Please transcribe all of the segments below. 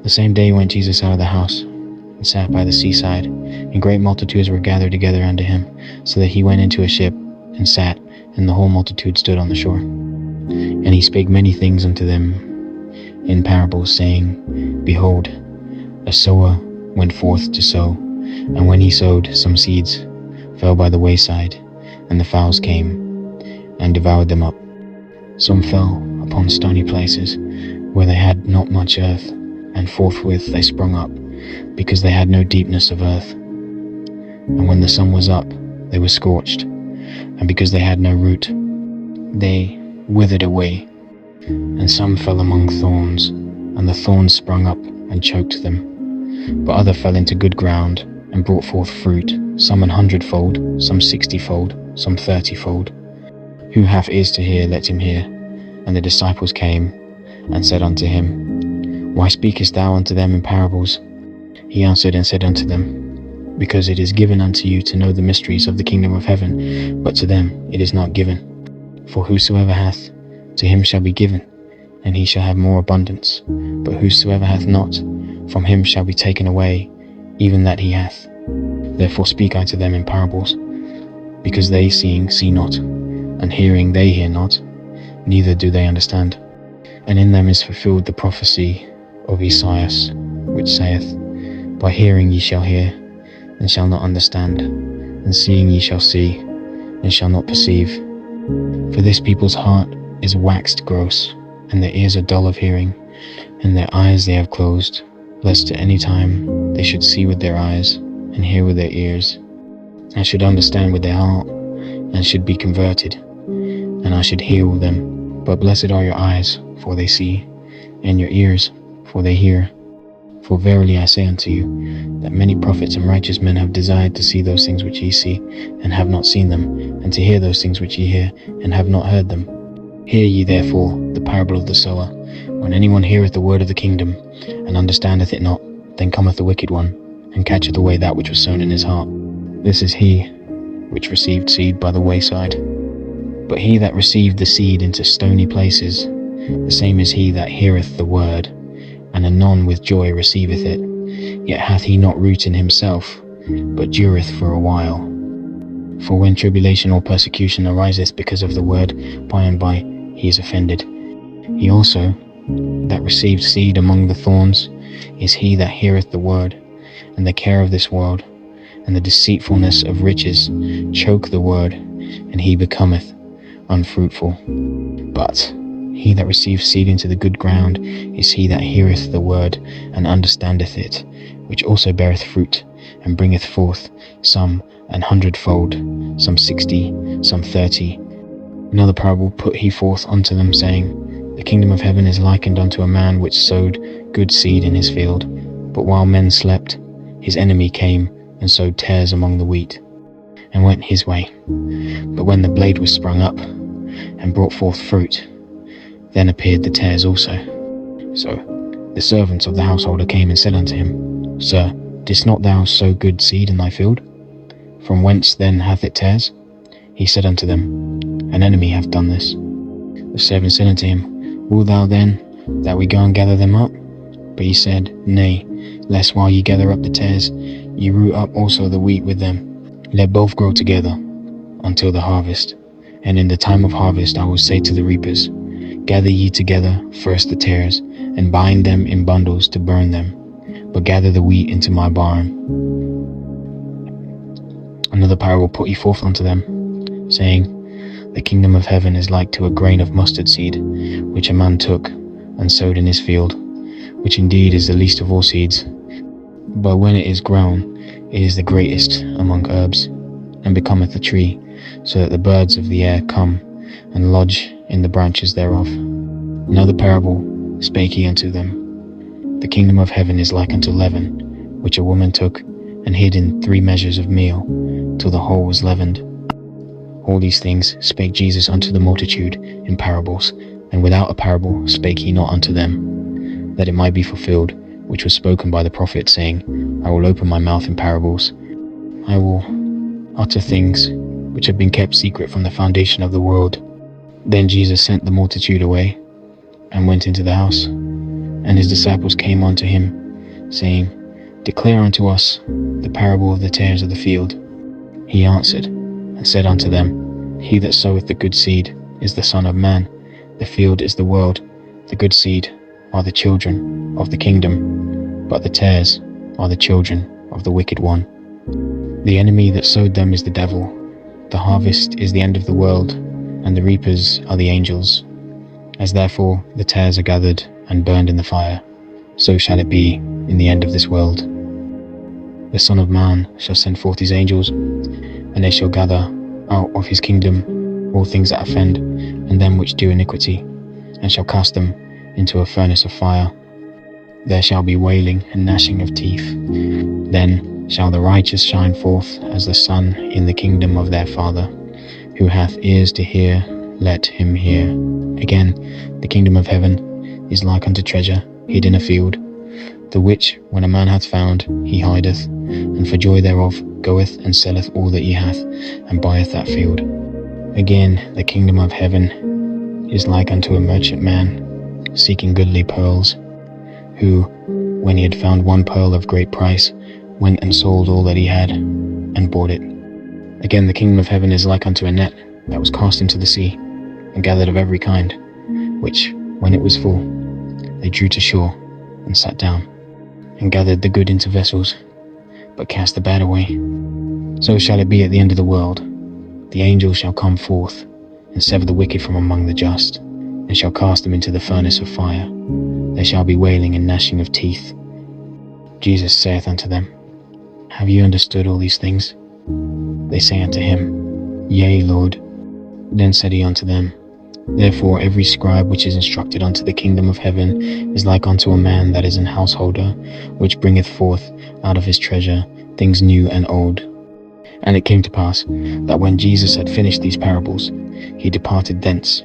The same day went Jesus out of the house, and sat by the seaside, and great multitudes were gathered together unto him, so that he went into a ship, and sat, and the whole multitude stood on the shore. And he spake many things unto them in parables, saying, Behold, a sower went forth to sow, and when he sowed, some seeds fell by the wayside, and the fowls came and devoured them up. Some fell upon stony places, where they had not much earth, and forthwith they sprung up, because they had no deepness of earth. And when the sun was up, they were scorched, and because they had no root, they withered away. And some fell among thorns, and the thorns sprung up and choked them. But other fell into good ground, and brought forth fruit, some 100-fold, some 60-fold, some 30-fold. Who hath ears to hear, let him hear. And the disciples came, and said unto him, Why speakest thou unto them in parables? He answered and said unto them, Because it is given unto you to know the mysteries of the kingdom of heaven, but to them it is not given. For whosoever hath, to him shall be given, and he shall have more abundance. But whosoever hath not, from him shall be taken away even that he hath. Therefore speak I to them in parables, because they seeing see not, and hearing they hear not, neither do they understand. And in them is fulfilled the prophecy of Esaias, which saith, By hearing ye shall hear, and shall not understand, and seeing ye shall see, and shall not perceive. For this people's heart is waxed gross, and their ears are dull of hearing, and their eyes they have closed, lest at any time they should see with their eyes, and hear with their ears, and should understand with their heart, and should be converted, and I should heal them. But blessed are your eyes, for they see, and your ears, for they hear. For verily I say unto you, that many prophets and righteous men have desired to see those things which ye see, and have not seen them, and to hear those things which ye hear, and have not heard them. Hear ye therefore the parable of the sower. When anyone heareth the word of the kingdom, and understandeth it not, then cometh the wicked one, and catcheth away that which was sown in his heart. This is he which received seed by the wayside. But he that received the seed into stony places, the same is he that heareth the word, and anon with joy receiveth it. Yet hath he not root in himself, but dureth for a while. For when tribulation or persecution ariseth because of the word, by and by he is offended. He also that received seed among the thorns is he that heareth the word, and the care of this world, and the deceitfulness of riches choke the word, and he becometh unfruitful. But he that receives seed into the good ground is he that heareth the word, and understandeth it, which also beareth fruit, and bringeth forth some 100-fold, some 60, some 30. Another parable put he forth unto them, saying, The kingdom of heaven is likened unto a man which sowed good seed in his field. But while men slept, his enemy came and sowed tares among the wheat, and went his way. But when the blade was sprung up, and brought forth fruit, then appeared the tares also. So the servants of the householder came and said unto him, Sir, didst not thou sow good seed in thy field? From whence then hath it tares? He said unto them, An enemy hath done this. The servant said unto him, Wilt thou then that we go and gather them up? But he said, Nay, lest while ye gather up the tares, ye root up also the wheat with them. Let both grow together until the harvest. And in the time of harvest I will say to the reapers, Gather ye together first the tares, and bind them in bundles to burn them, but gather the wheat into my barn. Another parable put he forth unto them, saying, The kingdom of heaven is like to a grain of mustard seed, which a man took and sowed in his field, which indeed is the least of all seeds. But when it is grown, it is the greatest among herbs, and becometh a tree, so that the birds of the air come and lodge in the branches thereof. Another parable spake he unto them, The kingdom of heaven is like unto leaven, which a woman took and hid in 3 measures of meal, till the whole was leavened. All these things spake Jesus unto the multitude in parables, and without a parable spake he not unto them, that it might be fulfilled which was spoken by the prophet, saying, I will open my mouth in parables. I will utter things which have been kept secret from the foundation of the world. Then Jesus sent the multitude away, and went into the house. And his disciples came unto him, saying, Declare unto us the parable of the tares of the field. He answered, and said unto them, He that soweth the good seed is the Son of Man. The field is the world. The good seed are the children of the kingdom, but the tares are the children of the wicked one. The enemy that sowed them is the devil. The harvest is the end of the world, and the reapers are the angels. As therefore the tares are gathered and burned in the fire, so shall it be in the end of this world. The Son of Man shall send forth his angels, and they shall gather out of his kingdom all things that offend, and them which do iniquity, and shall cast them into a furnace of fire. There shall be wailing and gnashing of teeth. Then shall the righteous shine forth as the sun in the kingdom of their Father. Who hath ears to hear, let him hear. Again, the kingdom of heaven is like unto treasure hid in a field, the which when a man hath found, he hideth, and for joy thereof goeth and selleth all that he hath, and buyeth that field. Again, the kingdom of heaven is like unto a merchant man seeking goodly pearls, who, when he had found one pearl of great price, went and sold all that he had, and bought it. Again, the kingdom of heaven is like unto a net that was cast into the sea, and gathered of every kind, which, when it was full, they drew to shore, and sat down, and gathered the good into vessels, but cast the bad away. So shall it be at the end of the world. The angels shall come forth, and sever the wicked from among the just, and shall cast them into the furnace of fire. There shall be wailing and gnashing of teeth. Jesus saith unto them, Have you understood all these things? They say unto him, Yea, Lord. Then said he unto them, Therefore every scribe which is instructed unto the kingdom of heaven is like unto a man that is an householder, which bringeth forth out of his treasure things new and old. And it came to pass, that when Jesus had finished these parables, he departed thence.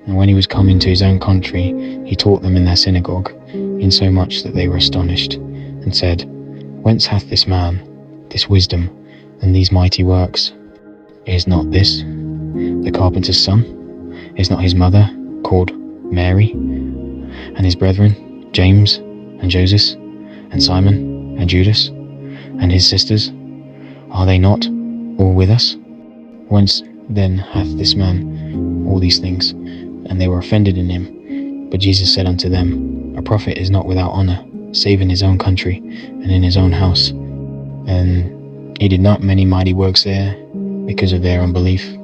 And when he was come into his own country, he taught them in their synagogue, insomuch that they were astonished, and said, Whence hath this man this wisdom, and these mighty works? Is not this the carpenter's son? Is not his mother called Mary, and his brethren James, and Joseph, and Simon, and Judas, and his sisters? Are they not all with us? Whence then hath this man all these things? And they were offended in him. But Jesus said unto them, A prophet is not without honour, save in his own country, and in his own house. And he did not many mighty works there, because of their unbelief.